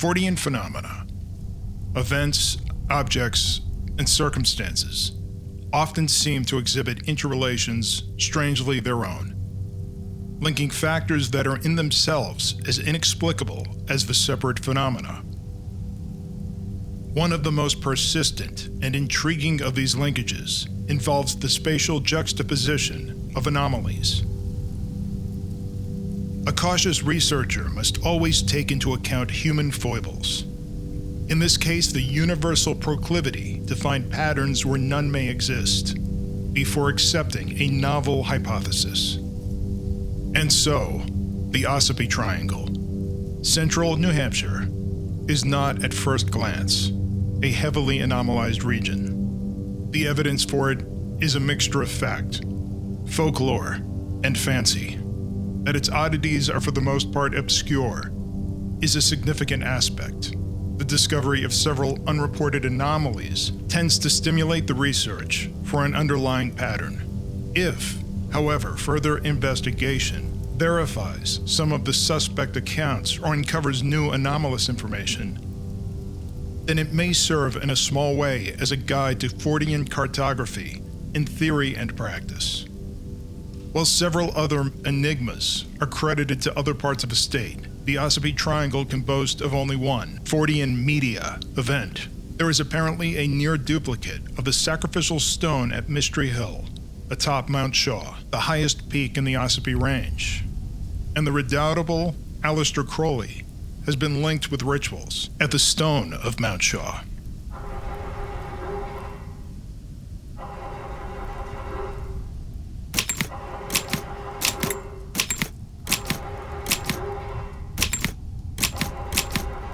Fortean phenomena, events, objects, and circumstances often seem to exhibit interrelations strangely their own, linking factors that are in themselves as inexplicable as the separate phenomena. One of the most persistent and intriguing of these linkages involves the spatial juxtaposition of anomalies. A cautious researcher must always take into account human foibles. In this case, the universal proclivity to find patterns where none may exist, before accepting a novel hypothesis. And so, the Ossipee Triangle, central New Hampshire, is not at first glance a heavily anomalized region. The evidence for it is a mixture of fact, folklore, and fancy. That its oddities are for the most part obscure is a significant aspect. The discovery of several unreported anomalies tends to stimulate the research for an underlying pattern. If, however, further investigation verifies some of the suspect accounts or uncovers new anomalous information, then it may serve in a small way as a guide to Fortean cartography in theory and practice. While several other enigmas are credited to other parts of the state, the Ossipee Triangle can boast of only one Fortean media event. There is apparently a near duplicate of the sacrificial stone at Mystery Hill, atop Mount Shaw, the highest peak in the Ossipee Range. And the redoubtable Aleister Crowley has been linked with rituals at the stone of Mount Shaw.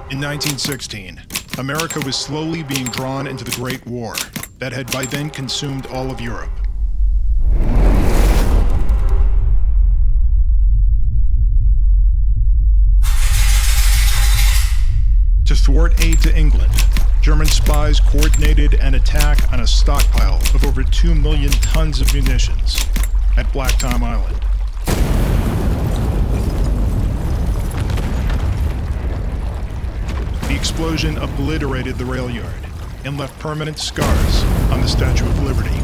In 1916, America was slowly being drawn into the Great War that had by then consumed all of Europe. To thwart aid to England, German spies coordinated an attack on a stockpile of over 2 million tons of munitions at Black Tom Island. The explosion obliterated the rail yard and left permanent scars on the Statue of Liberty.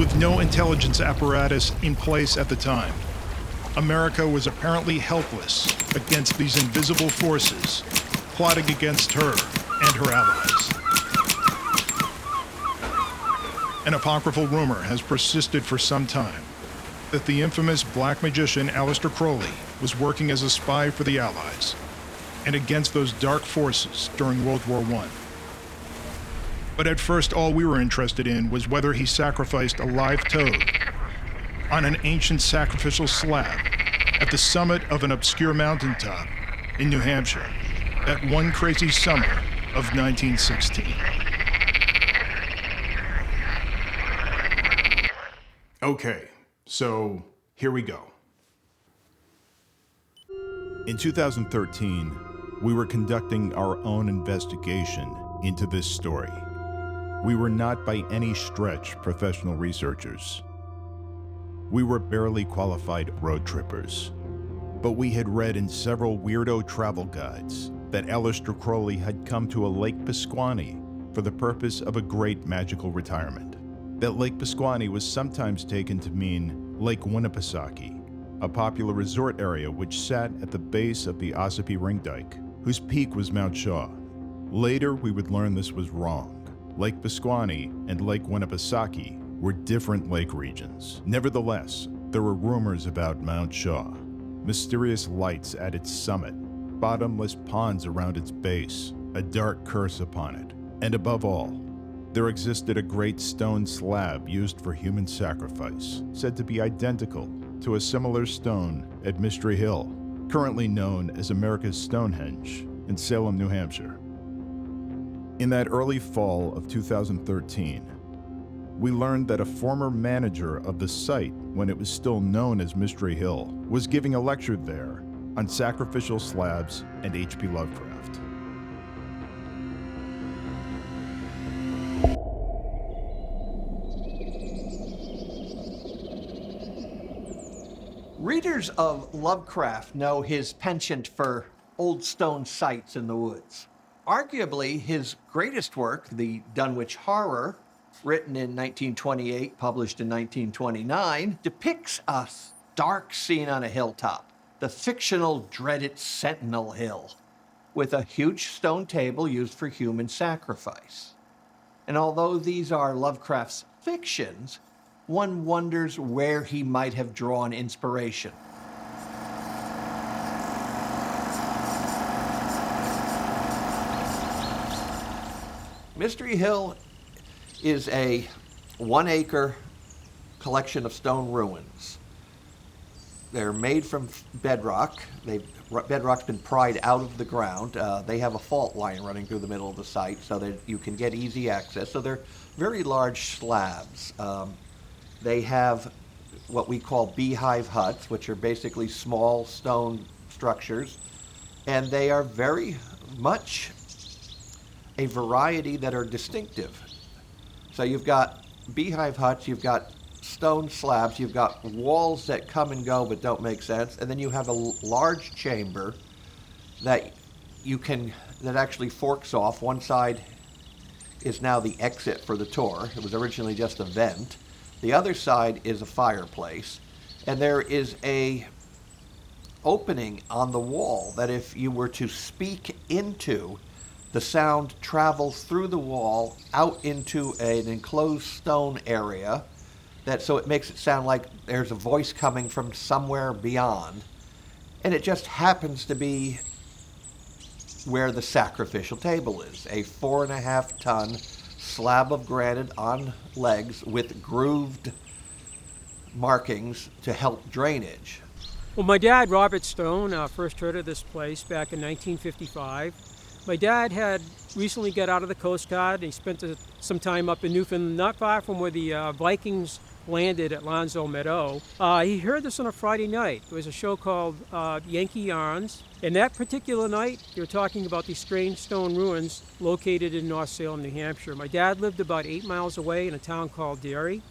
With no intelligence apparatus in place at the time, America was apparently helpless against these invisible forces plotting against her and her allies. An apocryphal rumor has persisted for some time that the infamous black magician Aleister Crowley was working as a spy for the Allies and against those dark forces during World War I. But at first all we were interested in was whether he sacrificed a live toad on an ancient sacrificial slab at the summit of an obscure mountaintop in New Hampshire that one crazy summer of 1916. Okay, so here we go. In 2013, we were conducting our own investigation into this story. We were not by any stretch professional researchers. We were barely qualified road trippers. But we had read in several weirdo travel guides that Aleister Crowley had come to a Lake Pasquaney for the purpose of a great magical retirement. That Lake Pasquaney was sometimes taken to mean Lake Winnipesaukee, a popular resort area which sat at the base of the Ossipee Ring Dike, whose peak was Mount Shaw. Later, we would learn this was wrong. Lake Pasquaney and Lake Winnipesaukee were different lake regions. Nevertheless, there were rumors about Mount Shaw, mysterious lights at its summit, bottomless ponds around its base, a dark curse upon it, and above all, there existed a great stone slab used for human sacrifice, said to be identical to a similar stone at Mystery Hill, currently known as America's Stonehenge in Salem, New Hampshire. In that early fall of 2013, we learned that a former manager of the site, when it was still known as Mystery Hill, was giving a lecture there on sacrificial slabs and HP Lovecraft. Readers of Lovecraft know his penchant for old stone sites in the woods. Arguably, his greatest work, the Dunwich Horror, written in 1928, published in 1929, depicts a dark scene on a hilltop, the fictional dreaded Sentinel Hill, with a huge stone table used for human sacrifice. And although these are Lovecraft's fictions, one wonders where he might have drawn inspiration. Mystery Hill is a 1-acre collection of stone ruins. They're made from bedrock. Bedrock's been pried out of the ground. They have a fault line running through the middle of the site so that you can get easy access. So they're very large slabs. They have what we call beehive huts, which are basically small stone structures, and they are very much a variety that are distinctive. So you've got beehive huts, you've got stone slabs, you've got walls that come and go but don't make sense, and then you have a large chamber that actually forks off. One side is now the exit for the tour. It was originally just a vent. The other side is a fireplace, and there is a opening on the wall that if you were to speak into, the sound travels through the wall out into an enclosed stone area, so it makes it sound like there's a voice coming from somewhere beyond. And it just happens to be where the sacrificial table is, a 4.5-ton slab of granite on legs with grooved markings to help drainage. Well, my dad, Robert Stone, first heard of this place back in 1955. My dad had recently got out of the Coast Guard. He spent some time up in Newfoundland, not far from where the Vikings landed at Lonzo Meadow. He heard this on a Friday night. It was a show called Yankee Yarns. And that particular night, they were talking about these strange stone ruins located in North Salem, New Hampshire. My dad lived about 8 miles away in a town called Derry.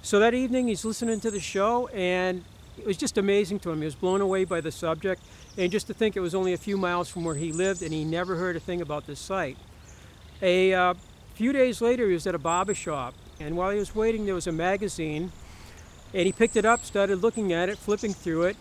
So that evening, he's listening to the show, and it was just amazing to him. He was blown away by the subject. And just to think it was only a few miles from where he lived, and he never heard a thing about this site. A few days later, he was at a barber shop, and while he was waiting, there was a magazine, and he picked it up, started looking at it, flipping through it,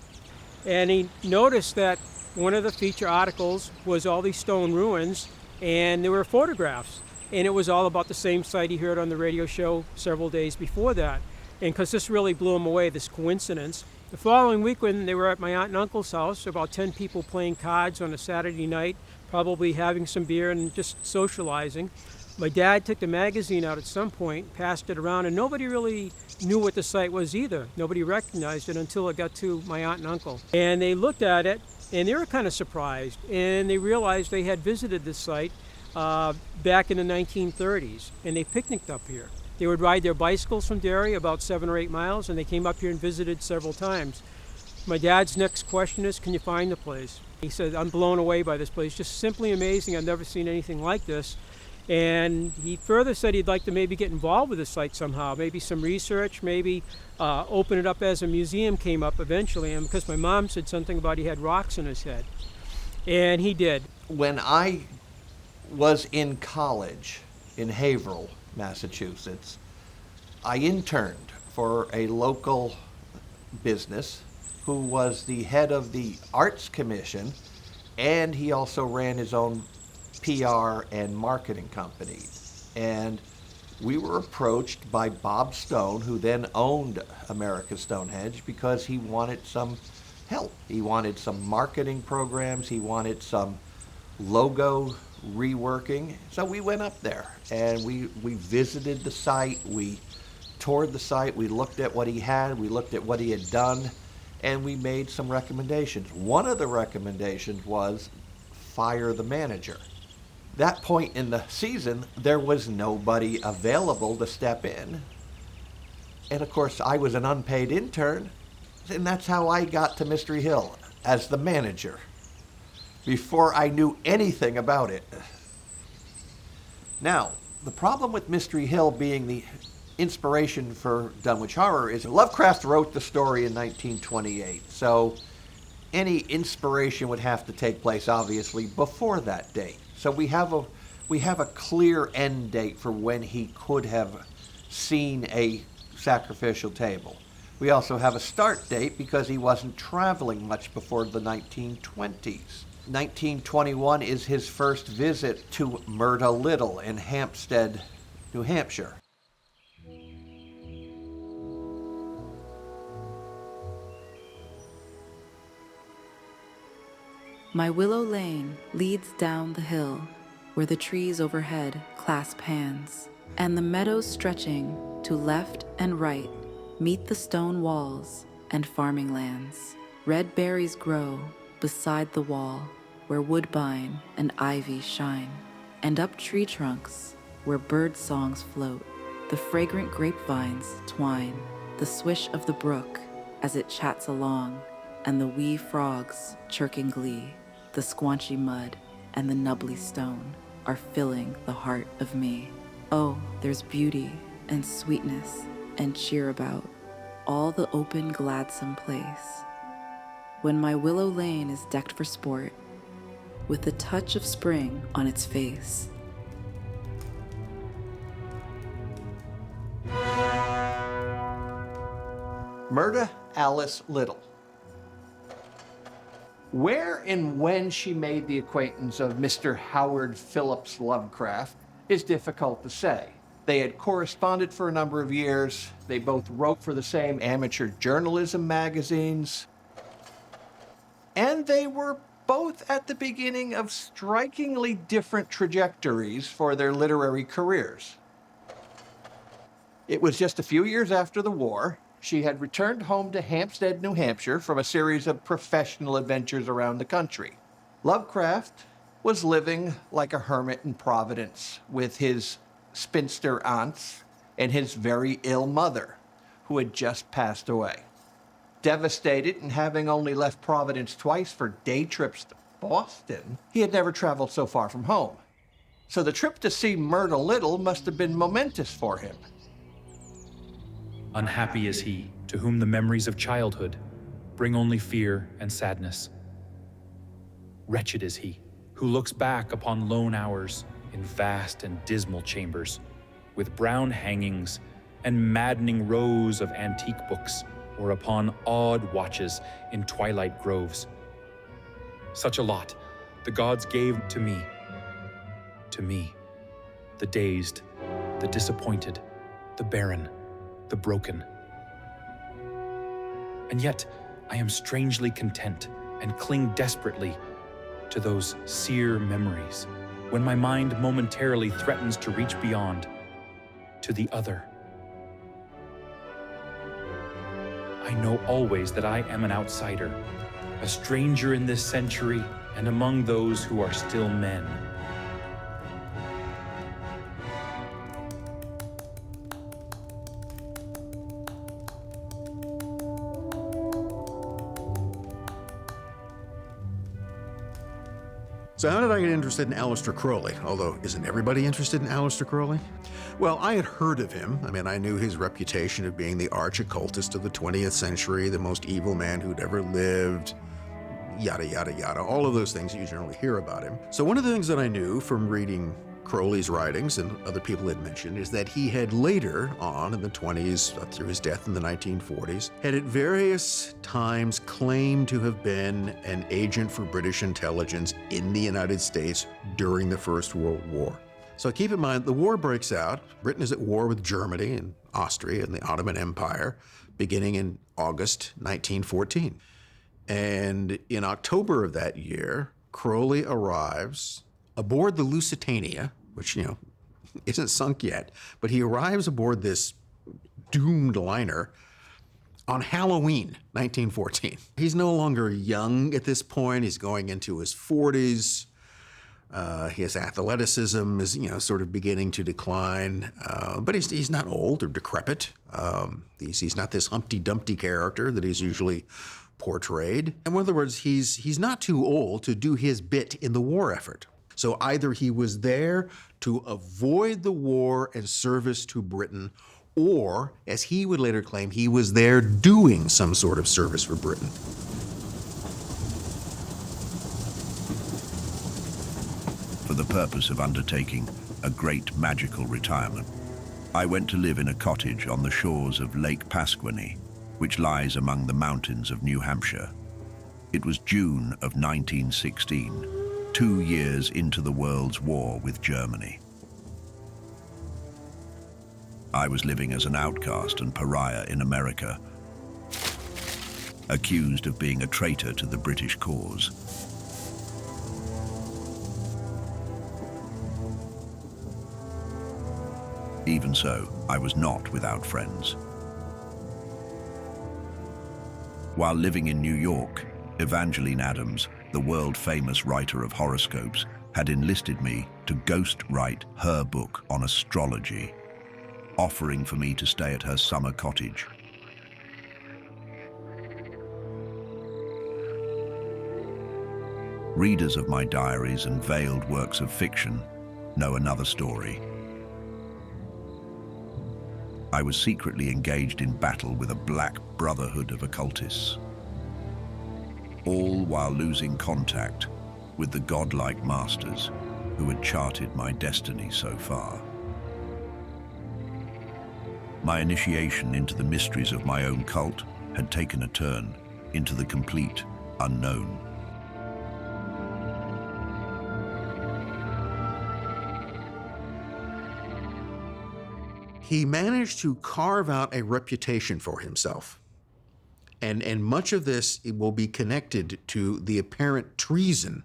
and he noticed that one of the feature articles was all these stone ruins, and there were photographs, and it was all about the same site he heard on the radio show several days before that. And because this really blew him away, this coincidence, the following week when they were at my aunt and uncle's house, about 10 people playing cards on a Saturday night, probably having some beer and just socializing, my dad took the magazine out at some point, passed it around, and nobody really knew what the site was either. Nobody recognized it until it got to my aunt and uncle. And they looked at it, and they were kind of surprised, and they realized they had visited this site back in the 1930s, and they picnicked up here. They would ride their bicycles from Derry about 7 or 8 miles, and they came up here and visited several times. My dad's next question is, can you find the place? He said, I'm blown away by this place, just simply amazing. I've never seen anything like this. And he further said he'd like to maybe get involved with the site somehow, maybe some research, maybe open it up as a museum came up eventually. And because my mom said something about he had rocks in his head. And he did. When I was in college in Haverhill, Massachusetts, I interned for a local business who was the head of the Arts Commission, and he also ran his own PR and marketing company. And we were approached by Bob Stone, who then owned America's Stonehenge, because he wanted some help. He wanted some marketing programs, he wanted some logo reworking. So we went up there and we visited the site, we toured the site, we looked at what he had, we looked at what he had done, and we made some recommendations. One of the recommendations was fire the manager. That point in the season, there was nobody available to step in. And of course, I was an unpaid intern, and that's how I got to Mystery Hill, as the manager, before I knew anything about it. Now, the problem with Mystery Hill being the inspiration for Dunwich Horror is Lovecraft wrote the story in 1928, so any inspiration would have to take place, obviously, before that date. So we have a clear end date for when he could have seen a sacrificial table. We also have a start date because he wasn't traveling much before the 1920s. 1921 is his first visit to Myrta Little in Hampstead, New Hampshire. My willow lane leads down the hill, where the trees overhead clasp hands, and the meadows stretching to left and right meet the stone walls and farming lands. Red berries grow beside the wall, where woodbine and ivy shine, and up tree trunks where bird songs float, the fragrant grapevines twine, the swish of the brook as it chats along, and the wee frogs chirking glee. The squanchy mud and the nubbly stone are filling the heart of me. Oh, there's beauty and sweetness and cheer about all the open, gladsome place. When my willow lane is decked for sport, with the touch of spring on its face. Myrta Alice Little. Where and when she made the acquaintance of Mr. Howard Phillips Lovecraft is difficult to say. They had corresponded for a number of years. They both wrote for the same amateur journalism magazines. And they were both at the beginning of strikingly different trajectories for their literary careers. It was just a few years after the war. She had returned home to Hampstead, New Hampshire from a series of professional adventures around the country. Lovecraft was living like a hermit in Providence with his spinster aunts and his very ill mother, who had just passed away. Devastated and having only left Providence twice for day trips to Boston, he had never traveled so far from home. So the trip to see Myrta Little must have been momentous for him. Unhappy is he, to whom the memories of childhood bring only fear and sadness. Wretched is he, who looks back upon lone hours in vast and dismal chambers, with brown hangings and maddening rows of antique books, or upon odd watches in twilight groves. Such a lot the gods gave to me, the dazed, the disappointed, the barren, the broken. And yet I am strangely content and cling desperately to those sere memories when my mind momentarily threatens to reach beyond, to the other. I know always that I am an outsider, a stranger in this century and among those who are still men. So how did I get interested in Aleister Crowley? Although, isn't everybody interested in Aleister Crowley? Well, I had heard of him. I mean, I knew his reputation of being the arch-occultist of the 20th century, the most evil man who'd ever lived, yada, yada, yada, all of those things that you generally hear about him. So one of the things that I knew from reading Crowley's writings, and other people had mentioned, is that he had later on in the 20s, up through his death in the 1940s, had at various times claimed to have been an agent for British intelligence in the United States during the First World War. So keep in mind, the war breaks out. Britain is at war with Germany and Austria and the Ottoman Empire, beginning in August 1914. And in October of that year, Crowley arrives aboard the Lusitania, which, isn't sunk yet, but he arrives aboard this doomed liner on Halloween, 1914. He's no longer young at this point. He's going into his 40s. His athleticism is, sort of beginning to decline, but he's not old or decrepit. He's not this Humpty Dumpty character that he's usually portrayed. In other words, he's not too old to do his bit in the war effort. So either he was there to avoid the war and service to Britain, or, as he would later claim, he was there doing some sort of service for Britain. For the purpose of undertaking a great magical retirement, I went to live in a cottage on the shores of Lake Pasquaney, which lies among the mountains of New Hampshire. It was June of 1916, 2 years into the world's war with Germany. I was living as an outcast and pariah in America, accused of being a traitor to the British cause. Even so, I was not without friends. While living in New York, Evangeline Adams, the world-famous writer of horoscopes, had enlisted me to ghost-write her book on astrology, offering for me to stay at her summer cottage. Readers of my diaries and veiled works of fiction know another story. I was secretly engaged in battle with a black brotherhood of occultists, all while losing contact with the godlike masters who had charted my destiny so far. My initiation into the mysteries of my own cult had taken a turn into the complete unknown. He managed to carve out a reputation for himself. And much of this will be connected to the apparent treason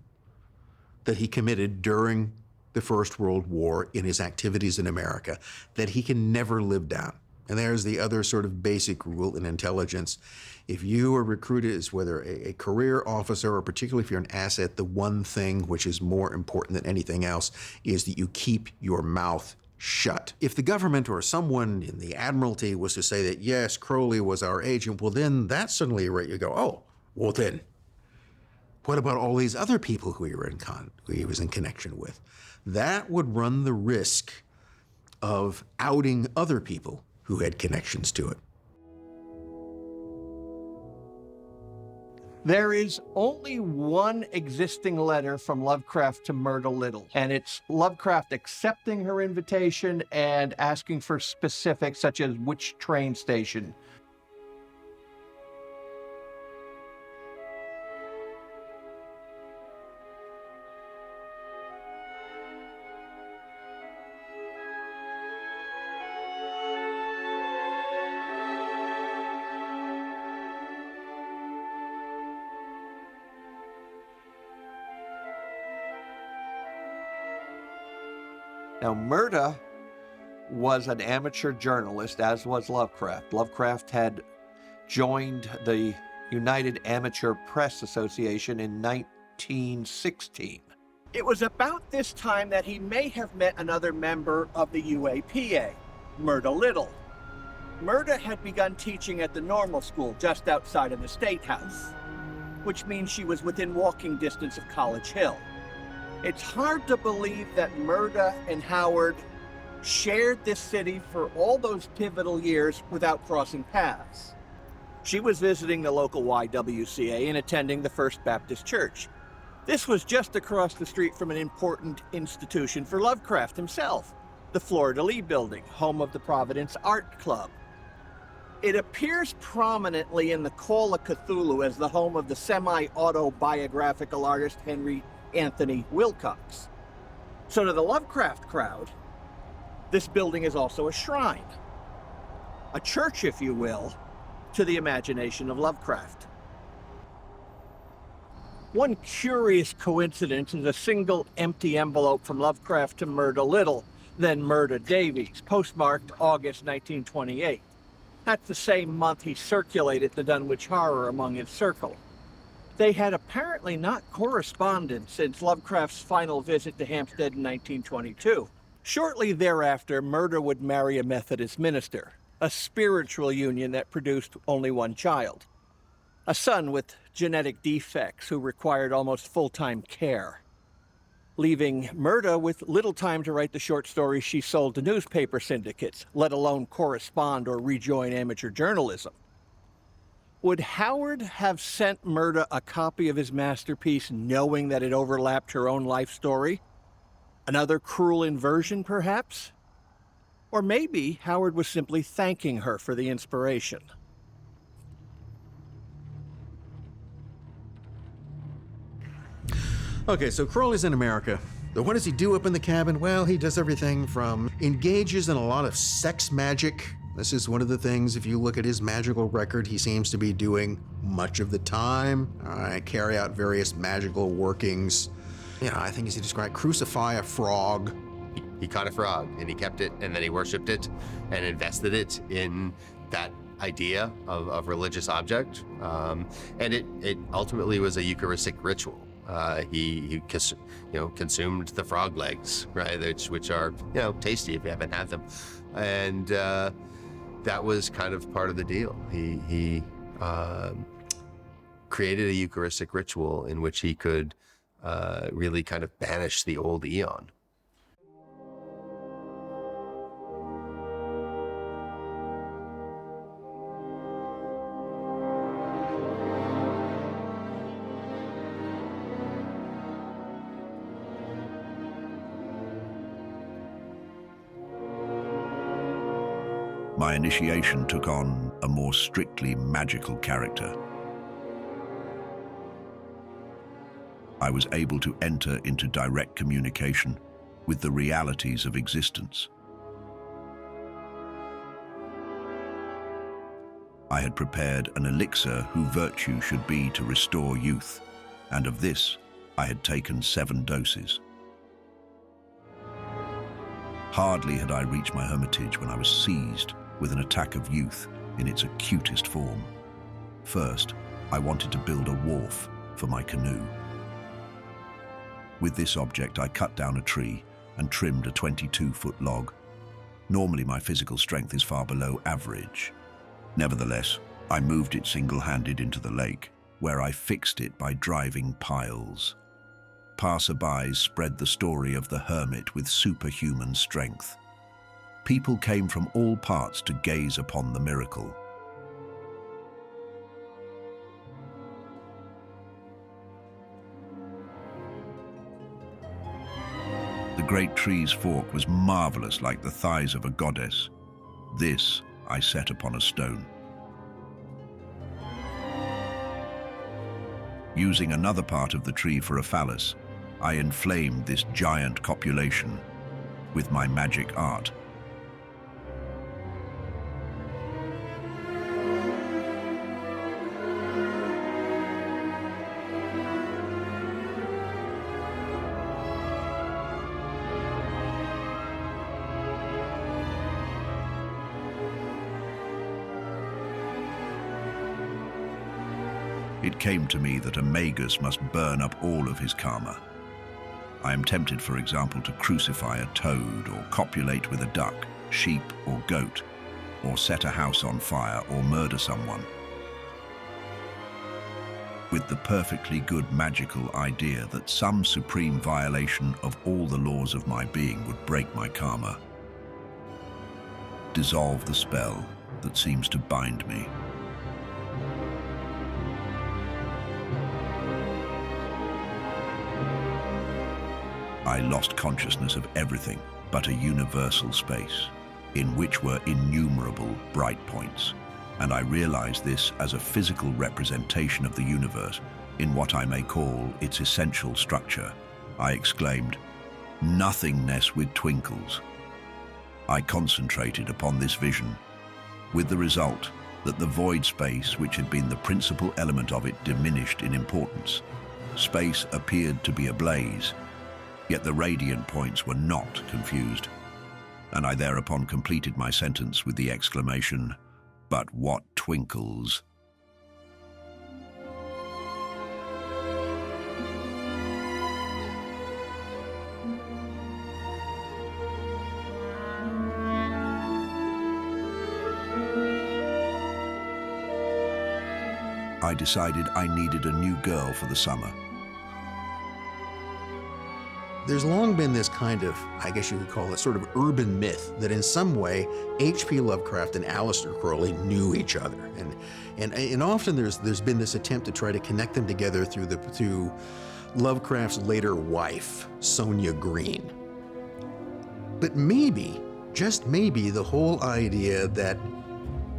that he committed during the First World War in his activities in America that he can never live down. And there's the other sort of basic rule in intelligence. If you are recruited as whether a career officer or particularly if you're an asset, the one thing which is more important than anything else is that you keep your mouth shut. If the government or someone in the Admiralty was to say that, yes, Crowley was our agent, well, then that's suddenly right. You go, oh, well then, what about all these other people who he was in connection with? That would run the risk of outing other people who had connections to it. There is only one existing letter from Lovecraft to Myrta Little, and it's Lovecraft accepting her invitation and asking for specifics such as which train station. Now, Myrta was an amateur journalist, as was Lovecraft. Lovecraft had joined the United Amateur Press Association in 1916. It was about this time that he may have met another member of the UAPA, Myrta Little. Myrta had begun teaching at the normal school just outside of the State House, which means she was within walking distance of College Hill. It's hard to believe that Myrta and Howard shared this city for all those pivotal years without crossing paths. She was visiting the local YWCA and attending the First Baptist Church. This was just across the street from an important institution for Lovecraft himself, the Fleur-de-Lis building, home of the Providence Art Club. It appears prominently in the Call of Cthulhu as the home of the semi-autobiographical artist Henry Anthony Wilcox. So to the Lovecraft crowd, this building is also a shrine, a church, if you will, to the imagination of Lovecraft. One curious coincidence is a single empty envelope from Lovecraft to Myrta Little, then Myrta Davies, postmarked August 1928. That's the same month he circulated the Dunwich Horror among his circle. They had apparently not corresponded since Lovecraft's final visit to Hampstead in 1922. Shortly thereafter, Myrta would marry a Methodist minister, a spiritual union that produced only one child, a son with genetic defects who required almost full-time care. leaving Myrta with little time to write the short stories she sold to newspaper syndicates, let alone correspond or rejoin amateur journalism. Would Howard have sent Myrta a copy of his masterpiece knowing that it overlapped her own life story? Another cruel inversion, perhaps? Or maybe Howard was simply thanking her for the inspiration. Okay, so Crowley's in America. So what does he do up in the cabin? Well, he does everything from engages in a lot of sex magic. This is one of the things, if you look at his magical record, he seems to be doing much of the time. Carry out various magical workings. You know, I think as he described, crucify a frog. He caught a frog and he kept it and then he worshipped it and invested it in that idea of religious object. And it ultimately was a Eucharistic ritual. He consumed the frog legs, right, which are, tasty if you haven't had them. And that was kind of part of the deal. He created a Eucharistic ritual in which he could really kind of banish the old eon. My initiation took on a more strictly magical character. I was able to enter into direct communication with the realities of existence. I had prepared an elixir whose virtue should be to restore youth, and of this I had taken 7 doses. Hardly had I reached my hermitage when I was seized with an attack of youth in its acutest form. First, I wanted to build a wharf for my canoe. With this object, I cut down a tree and trimmed a 22-foot log. Normally, my physical strength is far below average. Nevertheless, I moved it single-handed into the lake, where I fixed it by driving piles. Passerbys spread the story of the hermit with superhuman strength. People came from all parts to gaze upon the miracle. The great tree's fork was marvelous, like the thighs of a goddess. This I set upon a stone. Using another part of the tree for a phallus, I inflamed this giant copulation with my magic art. It came to me that a magus must burn up all of his karma. I am tempted, for example, to crucify a toad, or copulate with a duck, sheep, or goat, or set a house on fire, or murder someone. With the perfectly good magical idea that some supreme violation of all the laws of my being would break my karma, dissolve the spell that seems to bind me. I lost consciousness of everything but a universal space, in which were innumerable bright points, and I realized this as a physical representation of the universe in what I may call its essential structure. I exclaimed, "Nothingness with twinkles." I concentrated upon this vision, with the result that the void space, which had been the principal element of it, diminished in importance. Space appeared to be ablaze, yet the radiant points were not confused, and I thereupon completed my sentence with the exclamation, "But what twinkles!" I decided I needed a new girl for the summer. There's long been this kind of, I guess you could call it, sort of urban myth that in some way HP Lovecraft and Aleister Crowley knew each other, and often there's been this attempt to try to connect them together through Lovecraft's later wife, Sonia Green. But maybe, just maybe, the whole idea that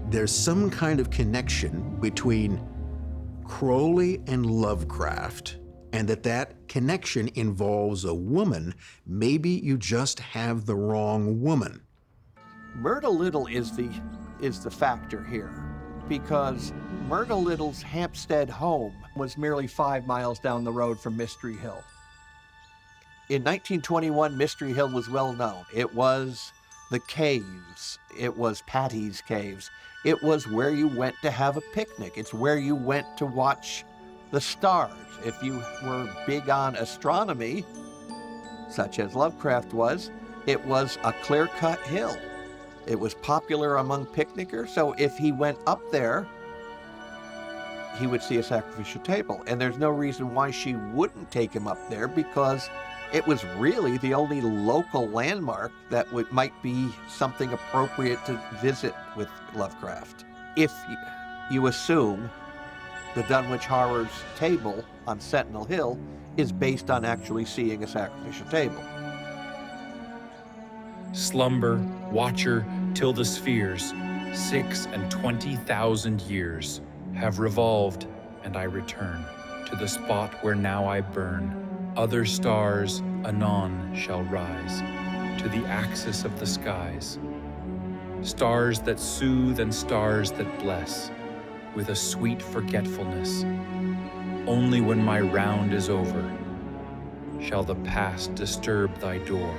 there's some kind of connection between Crowley and Lovecraft, and that connection involves a woman, maybe you just have the wrong woman. Myrta Little is the factor here, because Myrta Little's Hampstead home was merely 5 miles down the road from Mystery Hill. In 1921, Mystery Hill was well known. It was the caves. It was Patty's Caves. It was where you went to have a picnic. It's where you went to watch the stars. If you were big on astronomy, such as Lovecraft was, it was a clear-cut hill. It was popular among picnickers, so if he went up there, he would see a sacrificial table. And there's no reason why she wouldn't take him up there, because it was really the only local landmark that might be something appropriate to visit with Lovecraft. If you assume the Dunwich Horror's table on Sentinel Hill is based on actually seeing a sacrificial table. Slumber, watcher, till the spheres, 26,000 years, have revolved, and I return to the spot where now I burn. Other stars anon shall rise to the axis of the skies. Stars that soothe and stars that bless, with a sweet forgetfulness. Only when my round is over shall the past disturb thy door.